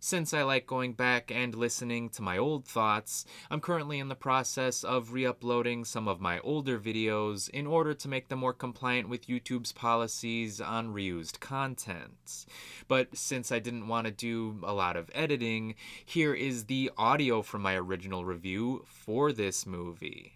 Since I like going back and listening to my old thoughts, I'm currently in the process of re-uploading some of my older videos in order to make them more compliant with YouTube's policies on reused content. But since I didn't want to do a lot of editing, here is the audio from my original review for this movie.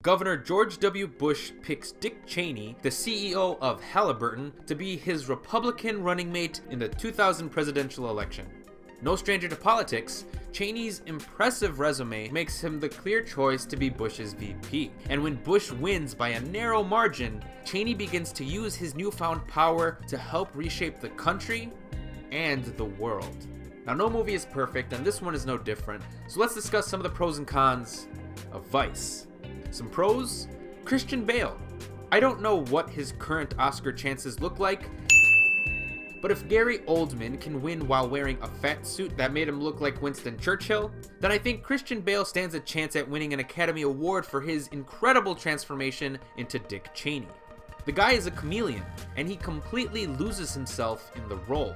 Governor George W. Bush picks Dick Cheney, the CEO of Halliburton, to be his Republican running mate in the 2000 presidential election. No stranger to politics, Cheney's impressive resume makes him the clear choice to be Bush's VP. And when Bush wins by a narrow margin, Cheney begins to use his newfound power to help reshape the country and the world. Now, no movie is perfect, and this one is no different, so let's discuss some of the pros and cons of Vice. Some pros: Christian Bale. I don't know what his current Oscar chances look like, but if Gary Oldman can win while wearing a fat suit that made him look like Winston Churchill, then I think Christian Bale stands a chance at winning an Academy Award for his incredible transformation into Dick Cheney. The guy is a chameleon, and he completely loses himself in the role.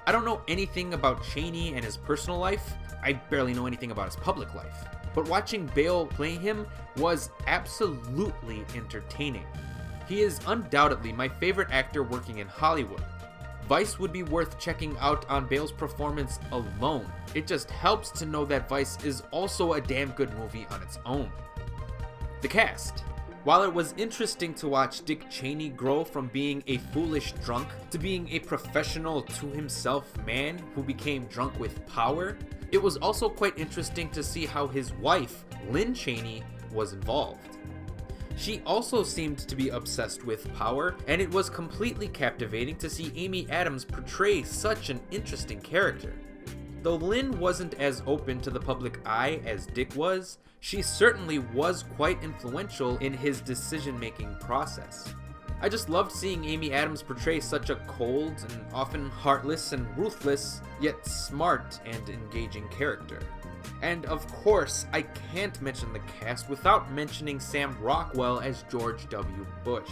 I don't know anything about Cheney and his personal life. I barely know anything about his public life. But watching Bale play him was absolutely entertaining. He is undoubtedly my favorite actor working in Hollywood. Vice would be worth checking out on Bale's performance alone. It just helps to know that Vice is also a damn good movie on its own. The cast. While it was interesting to watch Dick Cheney grow from being a foolish drunk to being a professional to himself man who became drunk with power, it was also quite interesting to see how his wife, Lynn Cheney, was involved. She also seemed to be obsessed with power, and it was completely captivating to see Amy Adams portray such an interesting character. Though Lynn wasn't as open to the public eye as Dick was, she certainly was quite influential in his decision-making process. I just loved seeing Amy Adams portray such a cold and often heartless and ruthless, yet smart and engaging character. And of course, I can't mention the cast without mentioning Sam Rockwell as George W. Bush.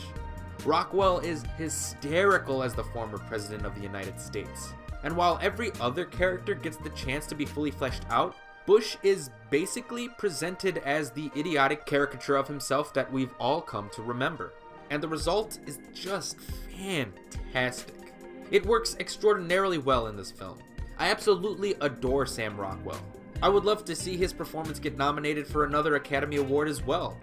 Rockwell is hysterical as the former president of the United States. And while every other character gets the chance to be fully fleshed out, Bush is basically presented as the idiotic caricature of himself that we've all come to remember. And the result is just fantastic. It works extraordinarily well in this film. I absolutely adore Sam Rockwell. I would love to see his performance get nominated for another Academy Award as well,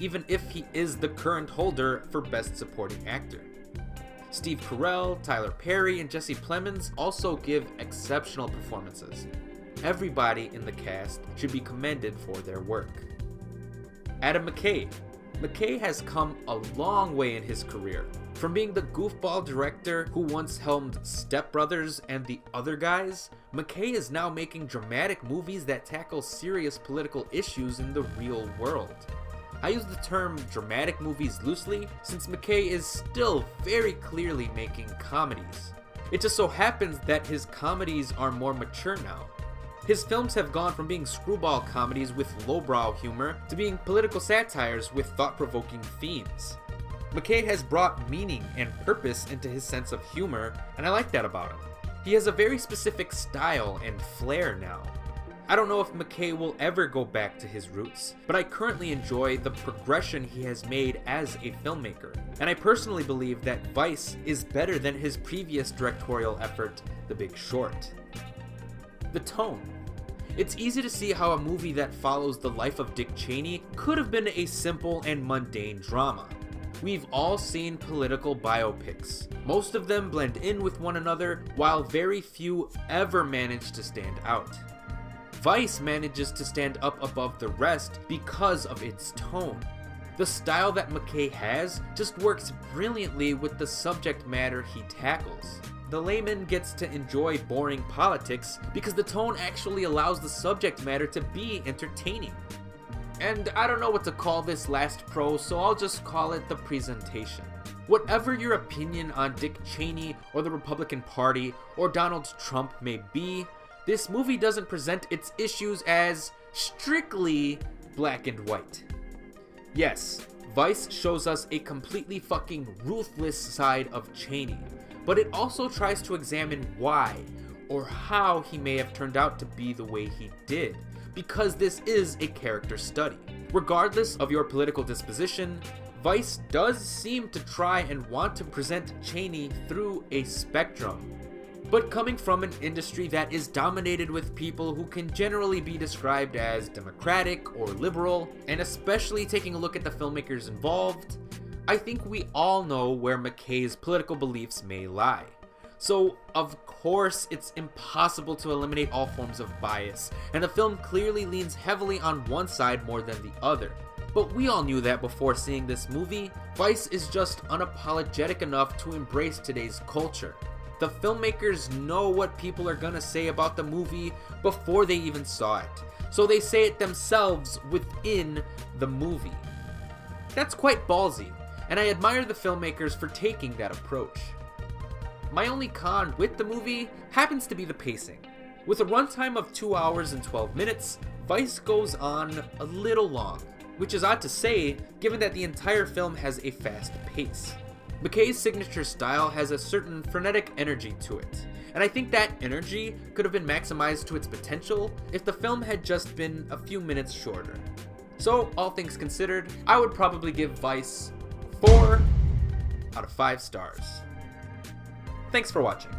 even if he is the current holder for Best Supporting Actor. Steve Carell, Tyler Perry, and Jesse Plemons also give exceptional performances. Everybody in the cast should be commended for their work. Adam McKay. McKay has come a long way in his career. From being the goofball director who once helmed Step Brothers and The Other Guys, McKay is now making dramatic movies that tackle serious political issues in the real world. I use the term dramatic movies loosely since McKay is still very clearly making comedies. It just so happens that his comedies are more mature now. His films have gone from being screwball comedies with lowbrow humor to being political satires with thought-provoking themes. McKay has brought meaning and purpose into his sense of humor, and I like that about him. He has a very specific style and flair now. I don't know if McKay will ever go back to his roots, but I currently enjoy the progression he has made as a filmmaker, and I personally believe that Vice is better than his previous directorial effort, The Big Short. The tone. It's easy to see how a movie that follows the life of Dick Cheney could have been a simple and mundane drama. We've all seen political biopics. Most of them blend in with one another, while very few ever manage to stand out. Vice manages to stand up above the rest because of its tone. The style that McKay has just works brilliantly with the subject matter he tackles. The layman gets to enjoy boring politics because the tone actually allows the subject matter to be entertaining. And I don't know what to call this last pro, so I'll just call it the presentation. Whatever your opinion on Dick Cheney or the Republican Party or Donald Trump may be, this movie doesn't present its issues as strictly black and white. Yes, Vice shows us a completely fucking ruthless side of Cheney, but it also tries to examine why or how he may have turned out to be the way he did, because this is a character study. Regardless of your political disposition, Vice does seem to try and want to present Cheney through a spectrum. But coming from an industry that is dominated with people who can generally be described as democratic or liberal, and especially taking a look at the filmmakers involved, I think we all know where McKay's political beliefs may lie. So, of course, it's impossible to eliminate all forms of bias, and the film clearly leans heavily on one side more than the other. But we all knew that before seeing this movie. Vice is just unapologetic enough to embrace today's culture. The filmmakers know what people are gonna say about the movie before they even saw it, so they say it themselves within the movie. That's quite ballsy, and I admire the filmmakers for taking that approach. My only con with the movie happens to be the pacing. With a runtime of 2 hours and 12 minutes, Vice goes on a little long, which is odd to say given that the entire film has a fast pace. McKay's signature style has a certain frenetic energy to it, and I think that energy could have been maximized to its potential if the film had just been a few minutes shorter. So, all things considered, I would probably give Vice 4 out of 5 stars. Thanks for watching.